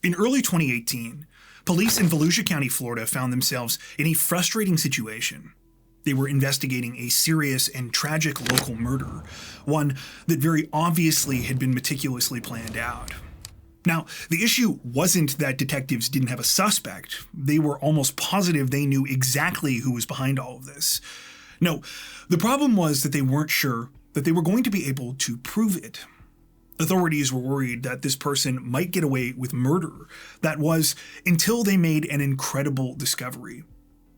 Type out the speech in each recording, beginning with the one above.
In early 2018, police in Volusia County, Florida found themselves in a frustrating situation. They were investigating a serious and tragic local murder, one that very obviously had been meticulously planned out. Now, the issue wasn't that detectives didn't have a suspect. They were almost positive they knew exactly who was behind all of this. No, the problem was that they weren't sure that they were going to be able to prove it. Authorities were worried that this person might get away with murder. That was, until they made an incredible discovery.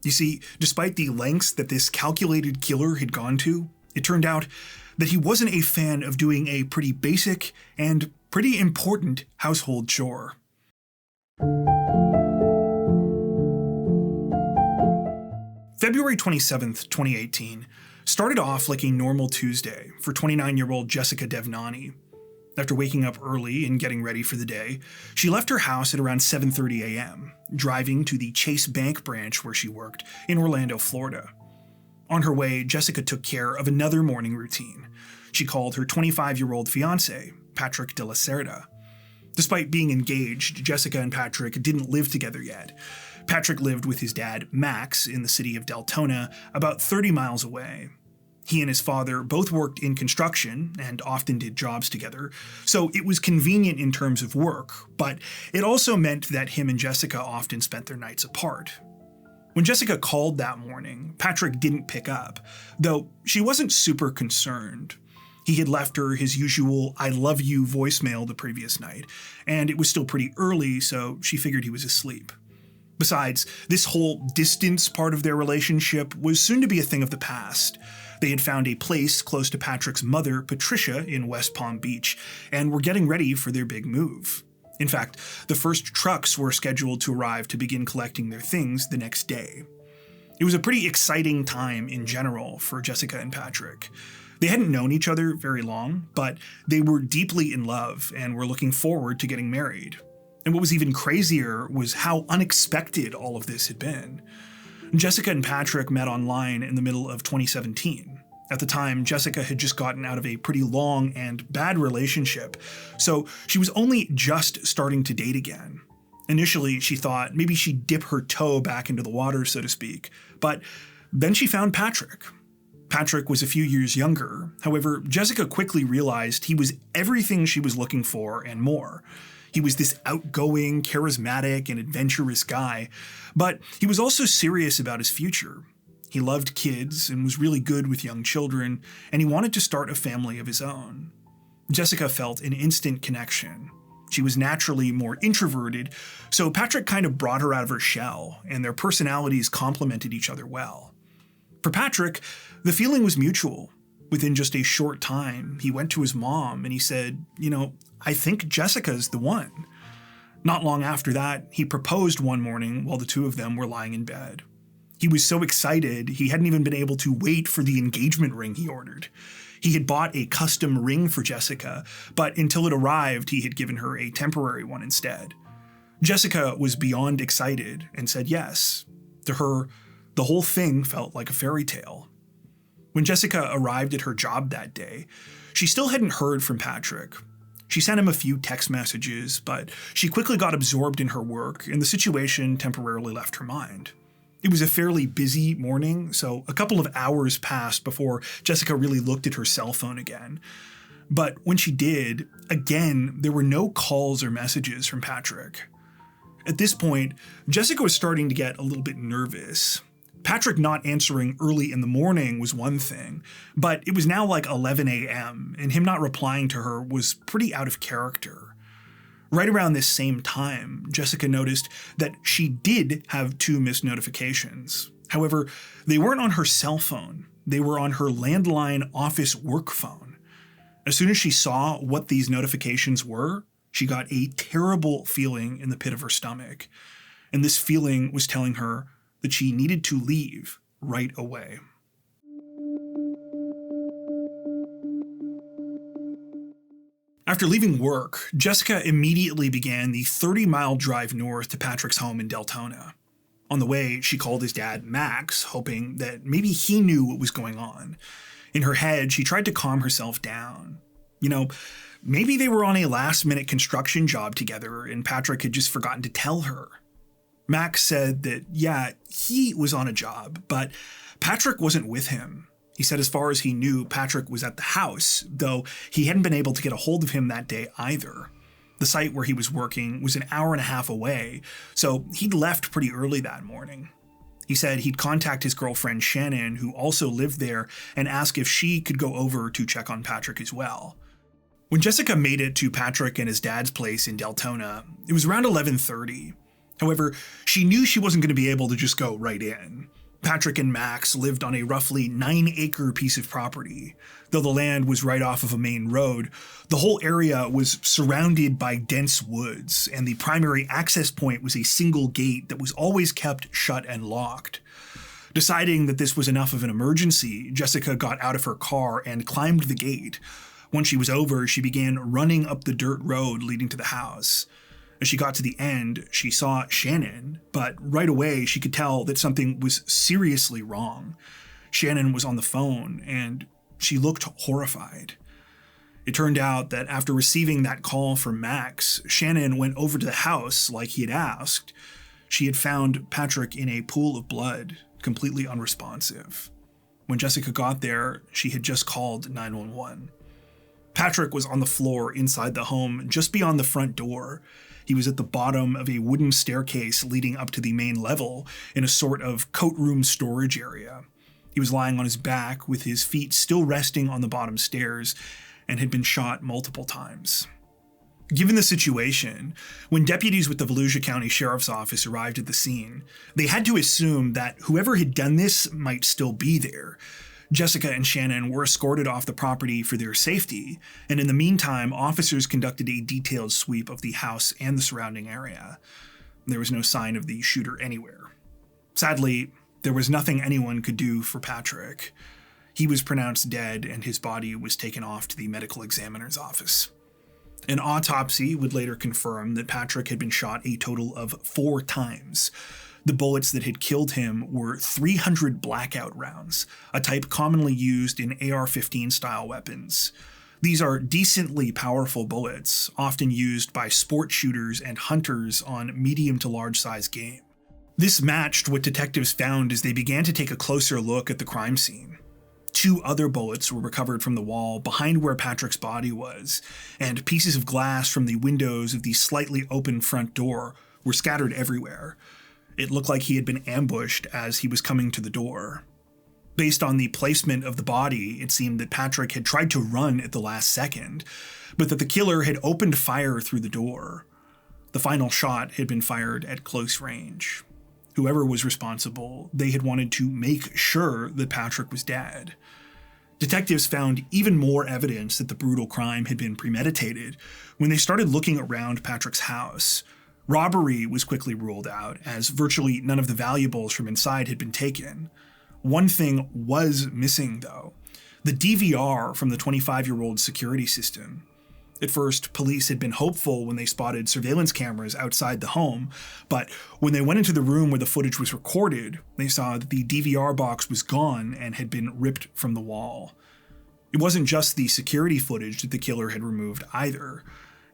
You see, despite the lengths that this calculated killer had gone to, it turned out that he wasn't a fan of doing a pretty basic and pretty important household chore. February 27th, 2018, started off like a normal Tuesday for 29-year-old Jessica Devnani. After waking up early and getting ready for the day, she left her house at around 7:30 a.m., driving to the Chase Bank branch where she worked in Orlando, Florida. On her way, Jessica took care of another morning routine. She called her 25-year-old fiancé, Patrick De La Cerda. Despite being engaged, Jessica and Patrick didn't live together yet. Patrick lived with his dad, Max, in the city of Deltona, about 30 miles away. He and his father both worked in construction and often did jobs together, so it was convenient in terms of work, but it also meant that him and Jessica often spent their nights apart. When Jessica called that morning, Patrick didn't pick up, though she wasn't super concerned. He had left her his usual "I love you" voicemail the previous night, and it was still pretty early, so she figured he was asleep. Besides, this whole distance part of their relationship was soon to be a thing of the past. They had found a place close to Patrick's mother, Patricia, in West Palm Beach, and were getting ready for their big move. In fact, the first trucks were scheduled to arrive to begin collecting their things the next day. It was a pretty exciting time in general for Jessica and Patrick. They hadn't known each other very long, but they were deeply in love and were looking forward to getting married. And what was even crazier was how unexpected all of this had been. Jessica and Patrick met online in the middle of 2017. At the time, Jessica had just gotten out of a pretty long and bad relationship, so she was only just starting to date again. Initially, she thought maybe she'd dip her toe back into the water, so to speak, but then she found Patrick. Patrick was a few years younger. However, Jessica quickly realized he was everything she was looking for and more. He was this outgoing, charismatic, and adventurous guy, but he was also serious about his future. He loved kids and was really good with young children, and he wanted to start a family of his own. Jessica felt an instant connection. She was naturally more introverted, so Patrick kind of brought her out of her shell, and their personalities complemented each other well. For Patrick, the feeling was mutual. Within just a short time, he went to his mom and he said, I think Jessica's the one. Not long after that, he proposed one morning while the two of them were lying in bed. He was so excited, he hadn't even been able to wait for the engagement ring he ordered. He had bought a custom ring for Jessica, but until it arrived, he had given her a temporary one instead. Jessica was beyond excited and said yes. To her, the whole thing felt like a fairy tale. When Jessica arrived at her job that day, she still hadn't heard from Patrick. She sent him a few text messages, but she quickly got absorbed in her work, and the situation temporarily left her mind. It was a fairly busy morning, so a couple of hours passed before Jessica really looked at her cell phone again. But when she did, again, there were no calls or messages from Patrick. At this point, Jessica was starting to get a little bit nervous. Patrick not answering early in the morning was one thing, but it was now like 11 a.m., and him not replying to her was pretty out of character. Right around this same time, Jessica noticed that she did have 2 missed notifications. However, they weren't on her cell phone. They were on her landline office work phone. As soon as she saw what these notifications were, she got a terrible feeling in the pit of her stomach. And this feeling was telling her that she needed to leave right away. After leaving work, Jessica immediately began the 30-mile drive north to Patrick's home in Deltona. On the way, she called his dad, Max, hoping that maybe he knew what was going on. In her head, she tried to calm herself down. maybe they were on a last-minute construction job together and Patrick had just forgotten to tell her. Max said that, yeah, he was on a job, but Patrick wasn't with him. He said as far as he knew, Patrick was at the house, though he hadn't been able to get a hold of him that day either. The site where he was working was an hour and a half away, so he'd left pretty early that morning. He said he'd contact his girlfriend Shannon, who also lived there, and ask if she could go over to check on Patrick as well. When Jessica made it to Patrick and his dad's place in Deltona, it was around 11:30. However, she knew she wasn't going to be able to just go right in. Patrick and Max lived on a roughly 9-acre piece of property. Though the land was right off of a main road, the whole area was surrounded by dense woods, and the primary access point was a single gate that was always kept shut and locked. Deciding that this was enough of an emergency, Jessica got out of her car and climbed the gate. Once she was over, she began running up the dirt road leading to the house. As she got to the end, she saw Shannon, but right away she could tell that something was seriously wrong. Shannon was on the phone, and she looked horrified. It turned out that after receiving that call from Max, Shannon went over to the house like he had asked. She had found Patrick in a pool of blood, completely unresponsive. When Jessica got there, she had just called 911. Patrick was on the floor inside the home, just beyond the front door. He was at the bottom of a wooden staircase leading up to the main level in a sort of coat room storage area. He was lying on his back with his feet still resting on the bottom stairs and had been shot multiple times. Given the situation, when deputies with the Volusia County Sheriff's Office arrived at the scene, they had to assume that whoever had done this might still be there. Jessica and Shannon were escorted off the property for their safety, and in the meantime, officers conducted a detailed sweep of the house and the surrounding area. There was no sign of the shooter anywhere. Sadly, there was nothing anyone could do for Patrick. He was pronounced dead, and his body was taken off to the medical examiner's office. An autopsy would later confirm that Patrick had been shot a total of 4 times. The bullets that had killed him were 300 blackout rounds, a type commonly used in AR-15 style weapons. These are decently powerful bullets, often used by sport shooters and hunters on medium to large size game. This matched what detectives found as they began to take a closer look at the crime scene. 2 other bullets were recovered from the wall behind where Patrick's body was, and pieces of glass from the windows of the slightly open front door were scattered everywhere. It looked like he had been ambushed as he was coming to the door. Based on the placement of the body, it seemed that Patrick had tried to run at the last second, but that the killer had opened fire through the door. The final shot had been fired at close range. Whoever was responsible, they had wanted to make sure that Patrick was dead. Detectives found even more evidence that the brutal crime had been premeditated when they started looking around Patrick's house. Robbery was quickly ruled out, as virtually none of the valuables from inside had been taken. One thing was missing, though: the DVR from the 25-year-old's security system. At first, police had been hopeful when they spotted surveillance cameras outside the home, but when they went into the room where the footage was recorded, they saw that the DVR box was gone and had been ripped from the wall. It wasn't just the security footage that the killer had removed either.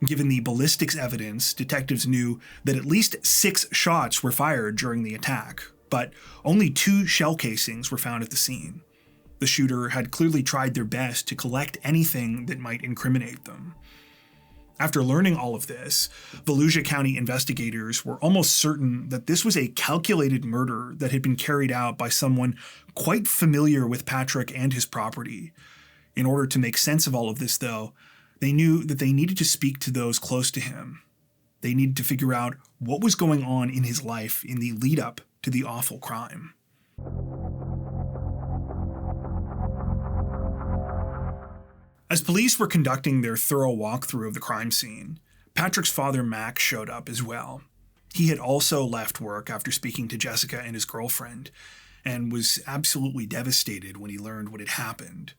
Given the ballistics evidence, detectives knew that at least 6 shots were fired during the attack, but only 2 shell casings were found at the scene. The shooter had clearly tried their best to collect anything that might incriminate them. After learning all of this, Volusia County investigators were almost certain that this was a calculated murder that had been carried out by someone quite familiar with Patrick and his property. In order to make sense of all of this, though, they knew that they needed to speak to those close to him. They needed to figure out what was going on in his life in the lead-up to the awful crime. As police were conducting their thorough walkthrough of the crime scene, Patrick's father Max showed up as well. He had also left work after speaking to Jessica and his girlfriend, and was absolutely devastated when he learned what had happened.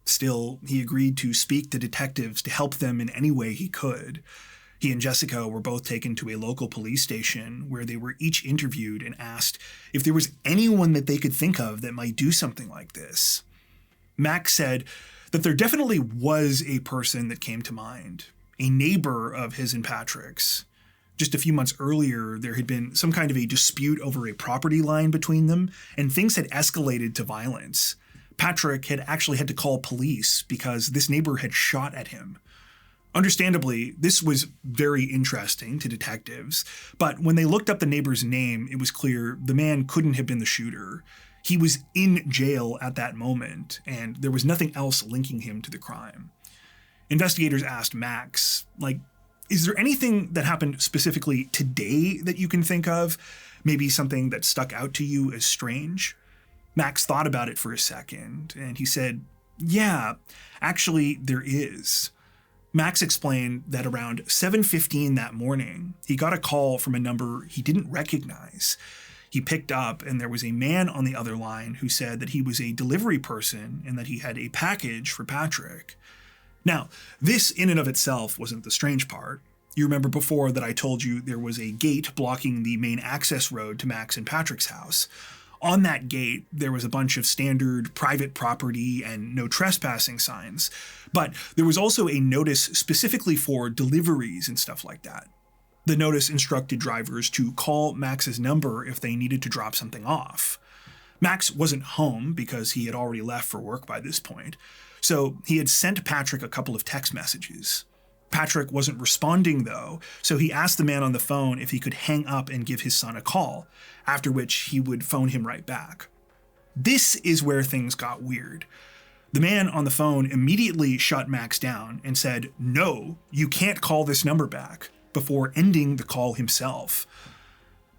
Still, he agreed to speak to detectives to help them in any way he could. He and Jessica were both taken to a local police station where they were each interviewed and asked if there was anyone that they could think of that might do something like this. Max said that there definitely was a person that came to mind, a neighbor of his and Patrick's. Just a few months earlier, there had been some kind of a dispute over a property line between them, and things had escalated to violence. Patrick had actually had to call police because this neighbor had shot at him. Understandably, this was very interesting to detectives, but when they looked up the neighbor's name, it was clear the man couldn't have been the shooter. He was in jail at that moment, and there was nothing else linking him to the crime. Investigators asked Max, is there anything that happened specifically today that you can think of? Maybe something that stuck out to you as strange? Max thought about it for a second, and he said, yeah, actually there is. Max explained that around 7:15 that morning, he got a call from a number he didn't recognize. He picked up, and there was a man on the other line who said that he was a delivery person and that he had a package for Patrick. Now, this in and of itself wasn't the strange part. You remember before that I told you there was a gate blocking the main access road to Max and Patrick's house. On that gate, there was a bunch of standard private property and no trespassing signs, but there was also a notice specifically for deliveries and stuff like that. The notice instructed drivers to call Max's number if they needed to drop something off. Max wasn't home because he had already left for work by this point, so he had sent Patrick a couple of text messages. Patrick wasn't responding though, so he asked the man on the phone if he could hang up and give his son a call, after which he would phone him right back. This is where things got weird. The man on the phone immediately shut Max down and said, "No, you can't call this number back," before ending the call himself.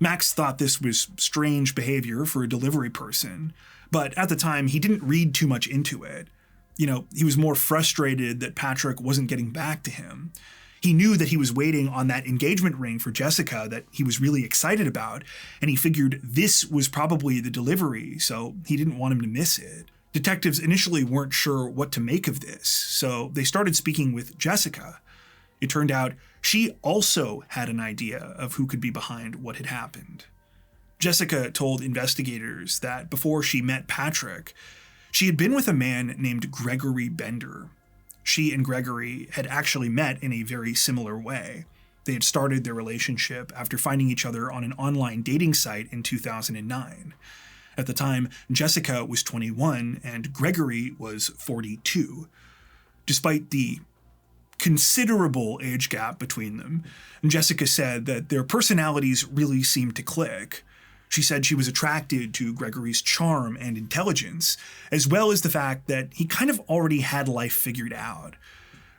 Max thought this was strange behavior for a delivery person, but at the time he didn't read too much into it. He was more frustrated that Patrick wasn't getting back to him. He knew that he was waiting on that engagement ring for Jessica that he was really excited about, and he figured this was probably the delivery, so he didn't want him to miss it. Detectives initially weren't sure what to make of this, so they started speaking with Jessica. It turned out she also had an idea of who could be behind what had happened. Jessica told investigators that before she met Patrick, she had been with a man named Gregory Bender. She and Gregory had actually met in a very similar way. They had started their relationship after finding each other on an online dating site in 2009. At the time, Jessica was 21 and Gregory was 42. Despite the considerable age gap between them, Jessica said that their personalities really seemed to click. She said she was attracted to Gregory's charm and intelligence, as well as the fact that he kind of already had life figured out.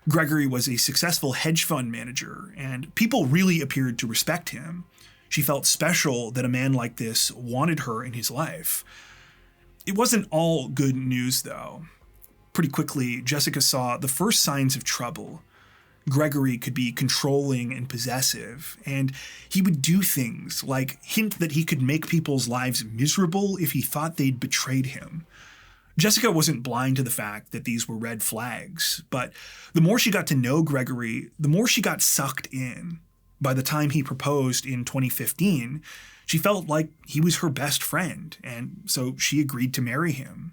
Gregory was a successful hedge fund manager, and people really appeared to respect him. She felt special that a man like this wanted her in his life. It wasn't all good news, though. Pretty quickly, Jessica saw the first signs of trouble. Gregory could be controlling and possessive, and he would do things like hint that he could make people's lives miserable if he thought they'd betrayed him. Jessica wasn't blind to the fact that these were red flags, but the more she got to know Gregory, the more she got sucked in. By the time he proposed in 2015, she felt like he was her best friend, and so she agreed to marry him.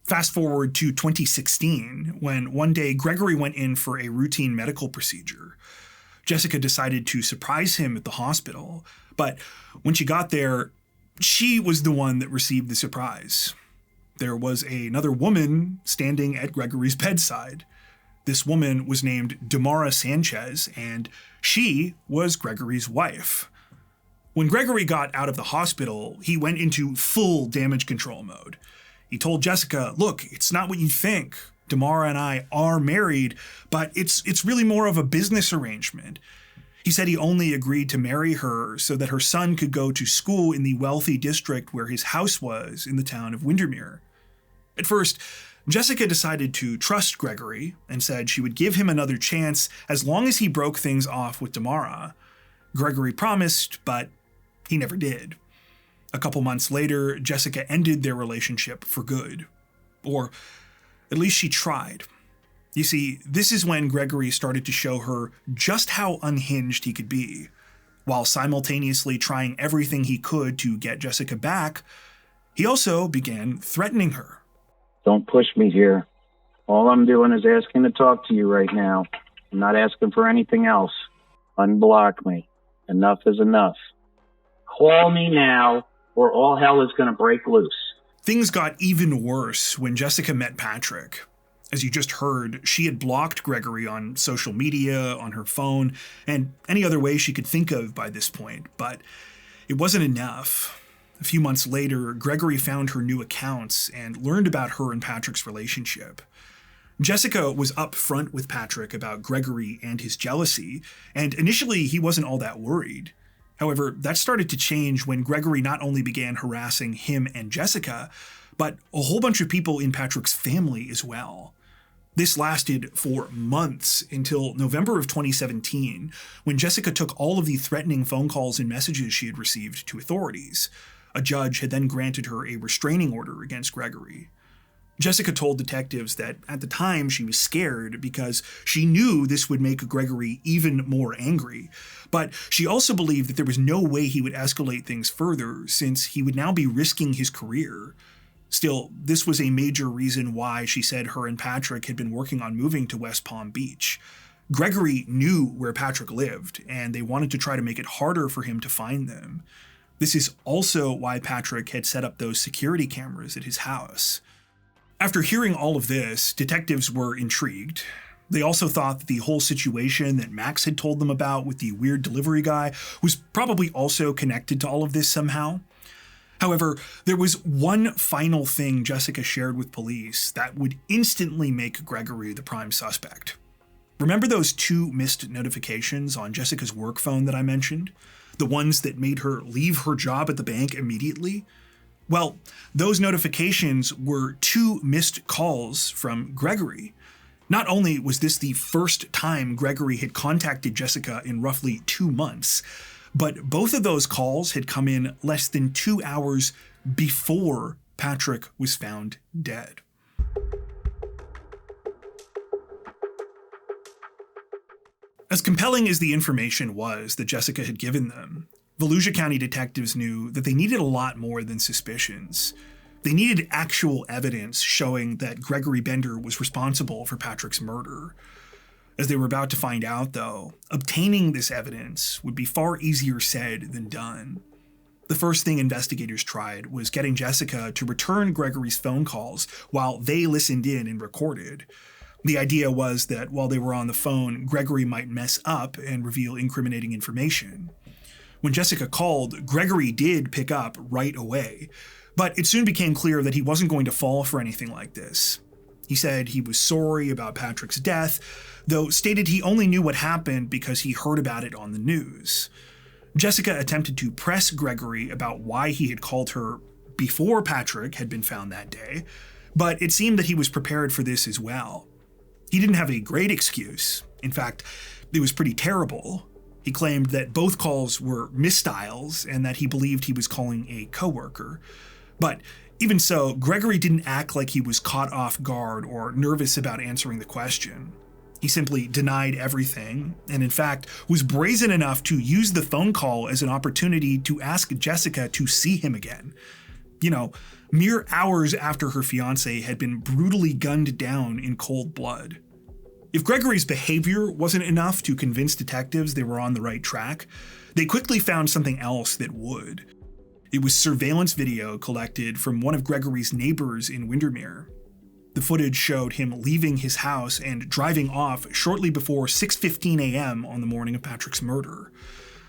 Fast forward to 2016, when one day Gregory went in for a routine medical procedure. Jessica decided to surprise him at the hospital, but when she got there, she was the one that received the surprise. There was another woman standing at Gregory's bedside. This woman was named Damara Sanchez, and she was Gregory's wife. When Gregory got out of the hospital, he went into full damage control mode. He told Jessica, "Look, it's not what you think. Damara and I are married, but it's really more of a business arrangement." He said he only agreed to marry her so that her son could go to school in the wealthy district where his house was in the town of Windermere. At first, Jessica decided to trust Gregory and said she would give him another chance as long as he broke things off with Damara. Gregory promised, but he never did. A couple months later, Jessica ended their relationship for good. Or at least she tried. You see, this is when Gregory started to show her just how unhinged he could be. While simultaneously trying everything he could to get Jessica back, he also began threatening her. "Don't push me here. All I'm doing is asking to talk to you right now. I'm not asking for anything else. Unblock me. Enough is enough. Call me now, or all hell is going to break loose. Things got even worse when Jessica met Patrick. As you just heard, she had blocked Gregory on social media, on her phone, and any other way she could think of by this point, but it wasn't enough. A few months later, Gregory found her new accounts and learned about her and Patrick's relationship. Jessica was upfront with Patrick about Gregory and his jealousy, and initially he wasn't all that worried. However, that started to change when Gregory not only began harassing him and Jessica, but a whole bunch of people in Patrick's family as well. This lasted for months until November of 2017, when Jessica took all of the threatening phone calls and messages she had received to authorities. A judge had then granted her a restraining order against Gregory. Jessica told detectives that at the time she was scared because she knew this would make Gregory even more angry, but she also believed that there was no way he would escalate things further since he would now be risking his career. Still, this was a major reason why she said her and Patrick had been working on moving to West Palm Beach. Gregory knew where Patrick lived, and they wanted to try to make it harder for him to find them. This is also why Patrick had set up those security cameras at his house. After hearing all of this, detectives were intrigued. They also thought that the whole situation that Max had told them about with the weird delivery guy was probably also connected to all of this somehow. However, there was one final thing Jessica shared with police that would instantly make Gregory the prime suspect. Remember those 2 missed notifications on Jessica's work phone that I mentioned? The ones that made her leave her job at the bank immediately? Well, those notifications were 2 missed calls from Gregory. Not only was this the first time Gregory had contacted Jessica in roughly 2 months, but both of those calls had come in less than 2 hours before Patrick was found dead. As compelling as the information was that Jessica had given them, Volusia County detectives knew that they needed a lot more than suspicions. They needed actual evidence showing that Gregory Bender was responsible for Patrick's murder. As they were about to find out, though, obtaining this evidence would be far easier said than done. The first thing investigators tried was getting Jessica to return Gregory's phone calls while they listened in and recorded. The idea was that while they were on the phone, Gregory might mess up and reveal incriminating information. When Jessica called, Gregory did pick up right away, but it soon became clear that he wasn't going to fall for anything like this. He said he was sorry about Patrick's death, though stated he only knew what happened because he heard about it on the news. Jessica attempted to press Gregory about why he had called her before Patrick had been found that day, but it seemed that he was prepared for this as well. He didn't have a great excuse. In fact, it was pretty terrible. He claimed that both calls were misdials and that he believed he was calling a coworker. But even so, Gregory didn't act like he was caught off guard or nervous about answering the question. He simply denied everything, and in fact, was brazen enough to use the phone call as an opportunity to ask Jessica to see him again. Mere hours after her fiancé had been brutally gunned down in cold blood. If Gregory's behavior wasn't enough to convince detectives they were on the right track, they quickly found something else that would. It was surveillance video collected from one of Gregory's neighbors in Windermere. The footage showed him leaving his house and driving off shortly before 6:15 a.m. on the morning of Patrick's murder.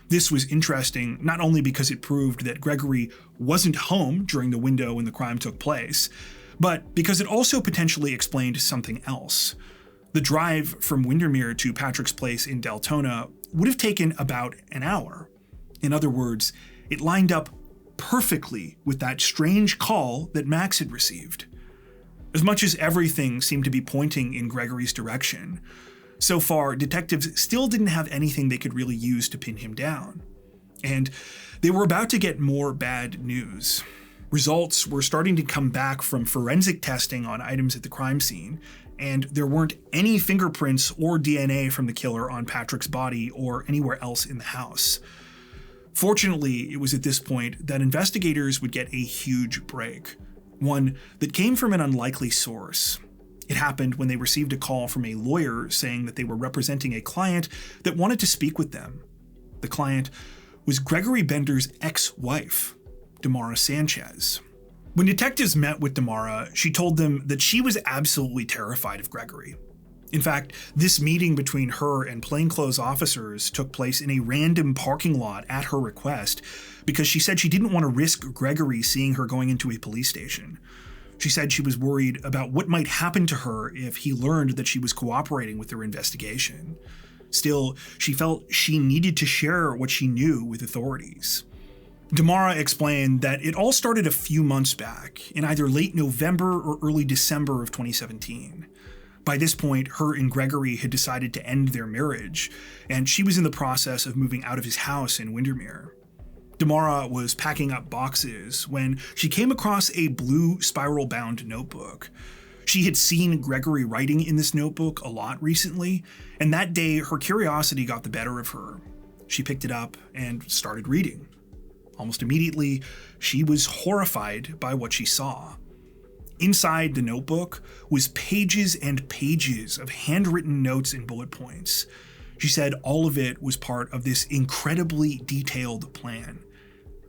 This was interesting not only because it proved that Gregory wasn't home during the window when the crime took place, but because it also potentially explained something else. The drive from Windermere to Patrick's place in Deltona would have taken about an hour. In other words, it lined up perfectly with that strange call that Max had received. As much as everything seemed to be pointing in Gregory's direction, so far, detectives still didn't have anything they could really use to pin him down. And they were about to get more bad news. Results were starting to come back from forensic testing on items at the crime scene, and there weren't any fingerprints or DNA from the killer on Patrick's body or anywhere else in the house. Fortunately, it was at this point that investigators would get a huge break, one that came from an unlikely source. It happened when they received a call from a lawyer saying that they were representing a client that wanted to speak with them. The client was Gregory Bender's ex-wife, Damara Sanchez. When detectives met with Damara, she told them that she was absolutely terrified of Gregory. In fact, this meeting between her and plainclothes officers took place in a random parking lot at her request because she said she didn't want to risk Gregory seeing her going into a police station. She said she was worried about what might happen to her if he learned that she was cooperating with their investigation. Still, she felt she needed to share what she knew with authorities. Damara explained that it all started a few months back, in either late November or early December of 2017. By this point, her and Gregory had decided to end their marriage, and she was in the process of moving out of his house in Windermere. Damara was packing up boxes when she came across a blue spiral-bound notebook. She had seen Gregory writing in this notebook a lot recently, and that day her curiosity got the better of her. She picked it up and started reading. Almost immediately, she was horrified by what she saw. Inside the notebook was pages and pages of handwritten notes and bullet points. She said all of it was part of this incredibly detailed plan,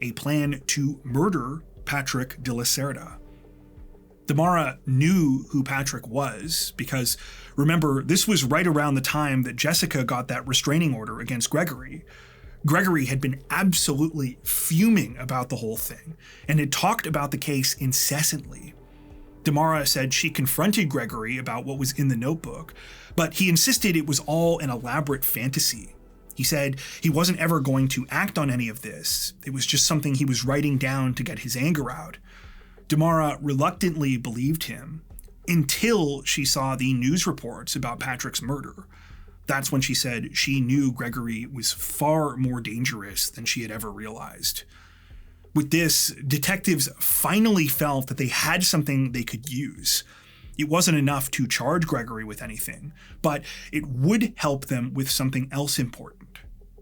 a plan to murder Patrick De La Cerda. Damara knew who Patrick was because, remember, this was right around the time that Jessica got that restraining order against Gregory. Gregory had been absolutely fuming about the whole thing and had talked about the case incessantly. Damara said she confronted Gregory about what was in the notebook, but he insisted it was all an elaborate fantasy. He said he wasn't ever going to act on any of this. It was just something he was writing down to get his anger out. Damara reluctantly believed him until she saw the news reports about Patrick's murder. That's when she said she knew Gregory was far more dangerous than she had ever realized. With this, detectives finally felt that they had something they could use. It wasn't enough to charge Gregory with anything, but it would help them with something else important.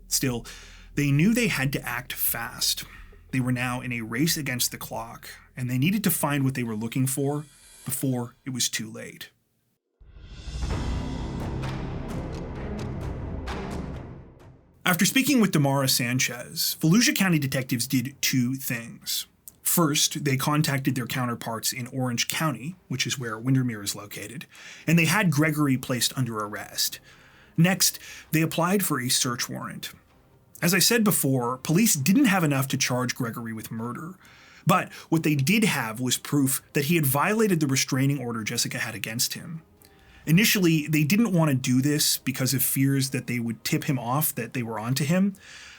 Still, they knew they had to act fast. They were now in a race against the clock, and they needed to find what they were looking for before it was too late. After speaking with Damara Sanchez, Volusia County detectives did two things. First, they contacted their counterparts in Orange County, which is where Windermere is located, and they had Gregory placed under arrest. Next, they applied for a search warrant. As I said before, police didn't have enough to charge Gregory with murder, but what they did have was proof that he had violated the restraining order Jessica had against him. Initially, they didn't want to do this because of fears that they would tip him off that they were onto him,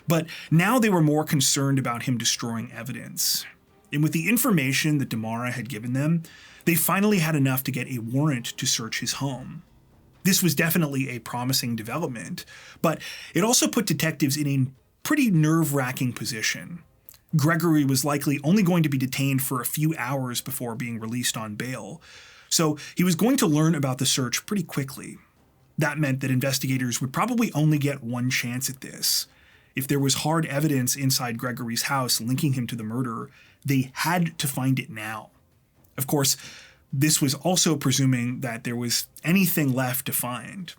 but now they were more concerned about him destroying evidence. And with the information that Damara had given them, they finally had enough to get a warrant to search his home. This was definitely a promising development, but it also put detectives in a pretty nerve-wracking position. Gregory was likely only going to be detained for a few hours before being released on bail, so he was going to learn about the search pretty quickly. That meant that investigators would probably only get one chance at this. If there was hard evidence inside Gregory's house linking him to the murder, they had to find it now. Of course, this was also presuming that there was anything left to find.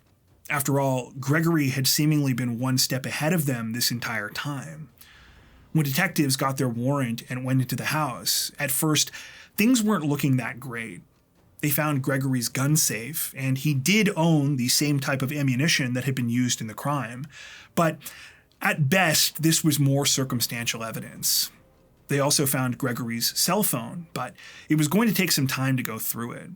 After all, Gregory had seemingly been one step ahead of them this entire time. When detectives got their warrant and went into the house, at first, things weren't looking that great. They found Gregory's gun safe, and he did own the same type of ammunition that had been used in the crime. But at best, this was more circumstantial evidence. They also found Gregory's cell phone, but it was going to take some time to go through it.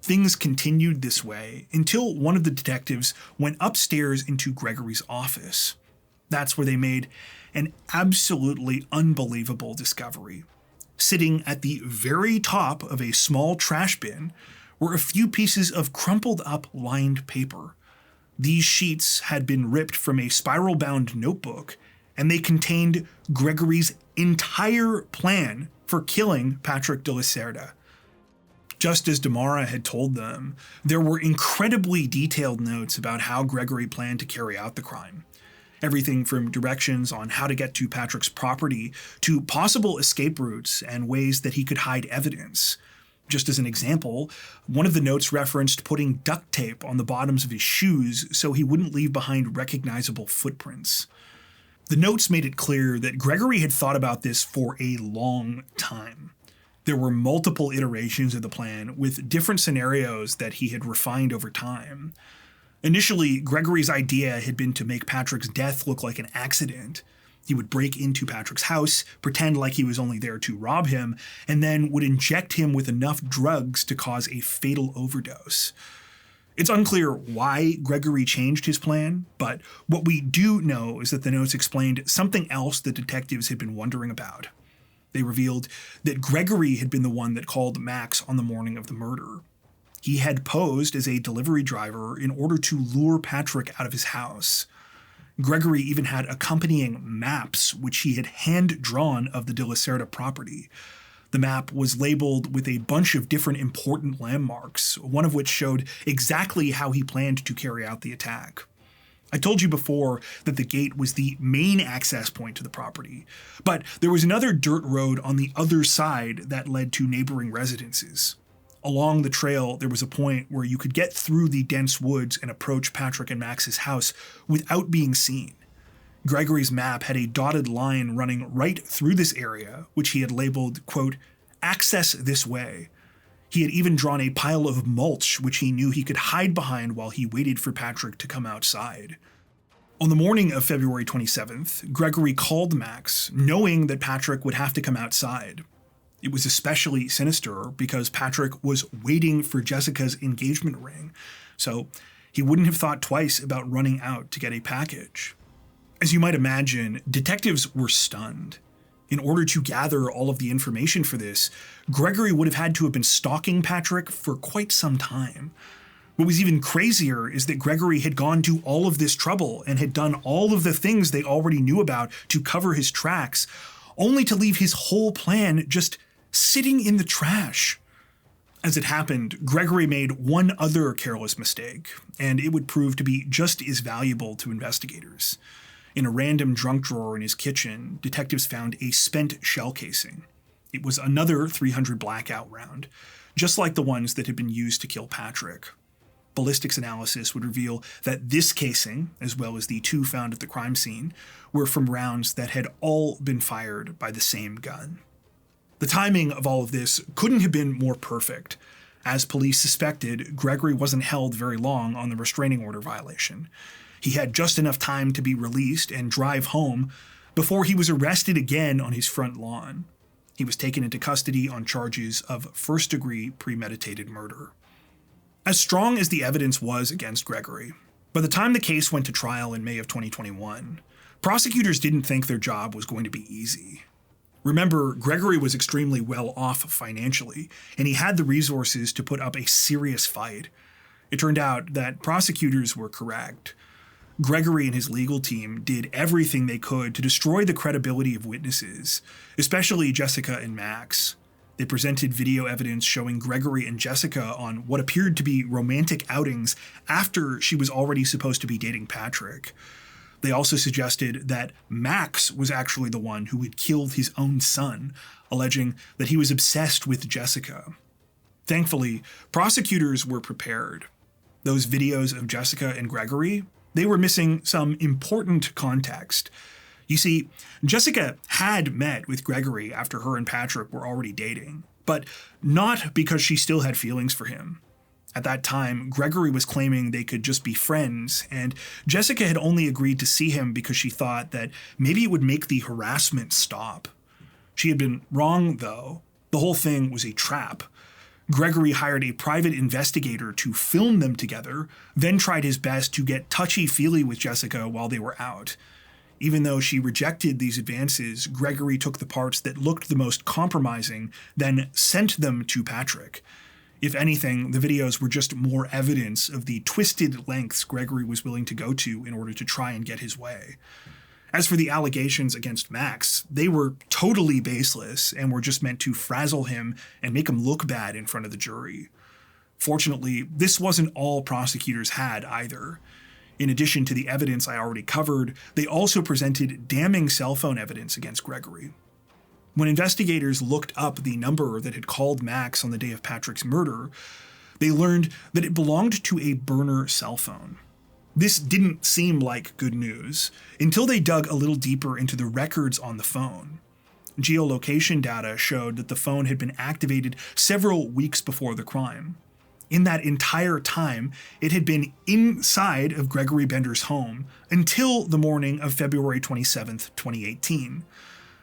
Things continued this way until one of the detectives went upstairs into Gregory's office. That's where they made an absolutely unbelievable discovery. Sitting at the very top of a small trash bin were a few pieces of crumpled up lined paper. These sheets had been ripped from a spiral-bound notebook, and they contained Gregory's entire plan for killing Patrick De La Cerda. Just as Damara had told them, there were incredibly detailed notes about how Gregory planned to carry out the crime. Everything from directions on how to get to Patrick's property to possible escape routes and ways that he could hide evidence. Just as an example, one of the notes referenced putting duct tape on the bottoms of his shoes so he wouldn't leave behind recognizable footprints. The notes made it clear that Gregory had thought about this for a long time. There were multiple iterations of the plan with different scenarios that he had refined over time. Initially, Gregory's idea had been to make Patrick's death look like an accident. He would break into Patrick's house, pretend like he was only there to rob him, and then would inject him with enough drugs to cause a fatal overdose. It's unclear why Gregory changed his plan, but what we do know is that the notes explained something else that detectives had been wondering about. They revealed that Gregory had been the one that called Max on the morning of the murder. He had posed as a delivery driver in order to lure Patrick out of his house. Gregory even had accompanying maps which he had hand-drawn of the De La Cerda property. The map was labeled with a bunch of different important landmarks, one of which showed exactly how he planned to carry out the attack. I told you before that the gate was the main access point to the property, but there was another dirt road on the other side that led to neighboring residences. Along the trail, there was a point where you could get through the dense woods and approach Patrick and Max's house without being seen. Gregory's map had a dotted line running right through this area, which he had labeled, quote, "access this way." He had even drawn a pile of mulch, which he knew he could hide behind while he waited for Patrick to come outside. On the morning of February 27th, Gregory called Max, knowing that Patrick would have to come outside. It was especially sinister because Patrick was waiting for Jessica's engagement ring, so he wouldn't have thought twice about running out to get a package. As you might imagine, detectives were stunned. In order to gather all of the information for this, Gregory would have had to have been stalking Patrick for quite some time. What was even crazier is that Gregory had gone to all of this trouble and had done all of the things they already knew about to cover his tracks, only to leave his whole plan just sitting in the trash. As it happened, Gregory made one other careless mistake, and it would prove to be just as valuable to investigators. In a random junk drawer in his kitchen, detectives found a spent shell casing. It was another .300 blackout round, just like the ones that had been used to kill Patrick. Ballistics analysis would reveal that this casing, as well as the two found at the crime scene, were from rounds that had all been fired by the same gun. The timing of all of this couldn't have been more perfect. As police suspected, Gregory wasn't held very long on the restraining order violation. He had just enough time to be released and drive home before he was arrested again on his front lawn. He was taken into custody on charges of first-degree premeditated murder. As strong as the evidence was against Gregory, by the time the case went to trial in May of 2021, prosecutors didn't think their job was going to be easy. Remember, Gregory was extremely well off financially, and he had the resources to put up a serious fight. It turned out that prosecutors were correct. Gregory and his legal team did everything they could to destroy the credibility of witnesses, especially Jessica and Max. They presented video evidence showing Gregory and Jessica on what appeared to be romantic outings after she was already supposed to be dating Patrick. They also suggested that Max was actually the one who had killed his own son, alleging that he was obsessed with Jessica. Thankfully, prosecutors were prepared. Those videos of Jessica and Gregory, they were missing some important context. You see, Jessica had met with Gregory after her and Patrick were already dating, but not because she still had feelings for him. At that time, Gregory was claiming they could just be friends, and Jessica had only agreed to see him because she thought that maybe it would make the harassment stop. She had been wrong, though. The whole thing was a trap. Gregory hired a private investigator to film them together, then tried his best to get touchy-feely with Jessica while they were out. Even though she rejected these advances, Gregory took the parts that looked the most compromising, then sent them to Patrick. If anything, the videos were just more evidence of the twisted lengths Gregory was willing to go to in order to try and get his way. As for the allegations against Max, they were totally baseless and were just meant to frazzle him and make him look bad in front of the jury. Fortunately, this wasn't all prosecutors had either. In addition to the evidence I already covered, they also presented damning cell phone evidence against Gregory. When investigators looked up the number that had called Max on the day of Patrick's murder, they learned that it belonged to a burner cell phone. This didn't seem like good news until they dug a little deeper into the records on the phone. Geolocation data showed that the phone had been activated several weeks before the crime. In that entire time, it had been inside of Gregory Bender's home until the morning of February 27th, 2018.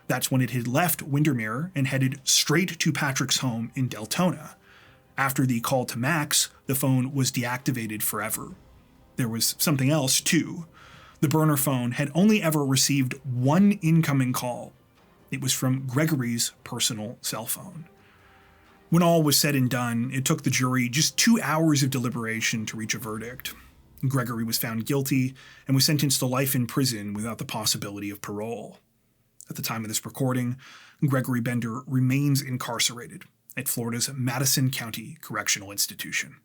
That's when it had left Windermere and headed straight to Patrick's home in Deltona. After the call to Max, the phone was deactivated forever. There was something else, too. The burner phone had only ever received one incoming call. It was from Gregory's personal cell phone. When all was said and done, it took the jury just 2 hours of deliberation to reach a verdict. Gregory was found guilty and was sentenced to life in prison without the possibility of parole. At the time of this recording, Gregory Bender remains incarcerated at Florida's Madison County Correctional Institution.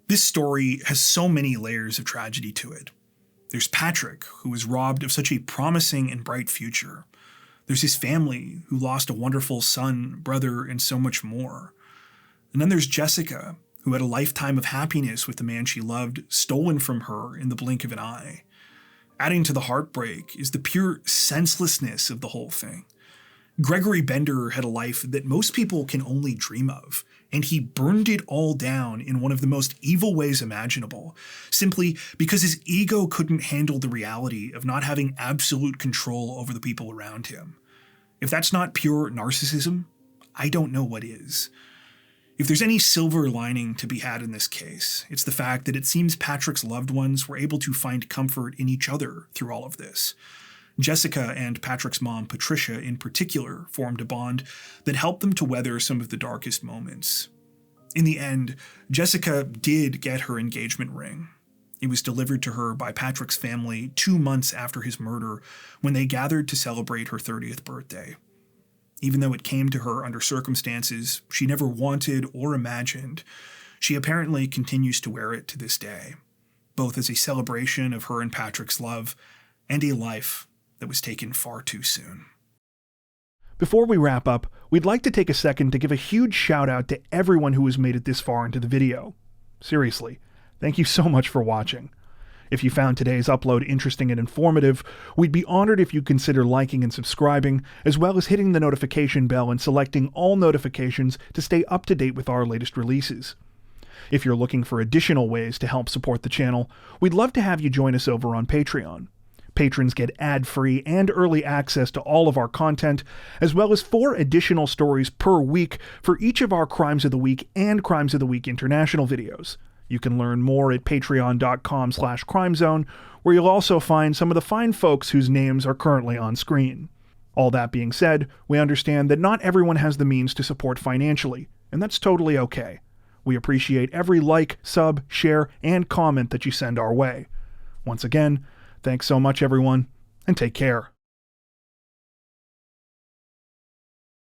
This story has so many layers of tragedy to it. There's Patrick, who was robbed of such a promising and bright future. There's his family, who lost a wonderful son, brother, and so much more. And then there's Jessica, who had a lifetime of happiness with the man she loved stolen from her in the blink of an eye. Adding to the heartbreak is the pure senselessness of the whole thing. Gregory Bender had a life that most people can only dream of, and he burned it all down in one of the most evil ways imaginable, simply because his ego couldn't handle the reality of not having absolute control over the people around him. If that's not pure narcissism, I don't know what is. If there's any silver lining to be had in this case, it's the fact that it seems Patrick's loved ones were able to find comfort in each other through all of this. Jessica and Patrick's mom, Patricia, in particular, formed a bond that helped them to weather some of the darkest moments. In the end, Jessica did get her engagement ring. It was delivered to her by Patrick's family 2 months after his murder when they gathered to celebrate her 30th birthday. Even though it came to her under circumstances she never wanted or imagined, she apparently continues to wear it to this day, both as a celebration of her and Patrick's love and a life that was taken far too soon. Before we wrap up, we'd like to take a second to give a huge shout out to everyone who has made it this far into the video. Seriously, thank you so much for watching. If you found today's upload interesting and informative, we'd be honored if you consider liking and subscribing, as well as hitting the notification bell and selecting all notifications to stay up to date with our latest releases. If you're looking for additional ways to help support the channel, we'd love to have you join us over on Patreon. Patrons get ad-free and early access to all of our content, as well as 4 additional stories per week for each of our Crimes of the Week and Crimes of the Week International videos. You can learn more at patreon.com/crimezone, where you'll also find some of the fine folks whose names are currently on screen. All that being said, we understand that not everyone has the means to support financially, and that's totally okay. We appreciate every like, sub, share, and comment that you send our way. Once again, thanks so much, everyone, and take care.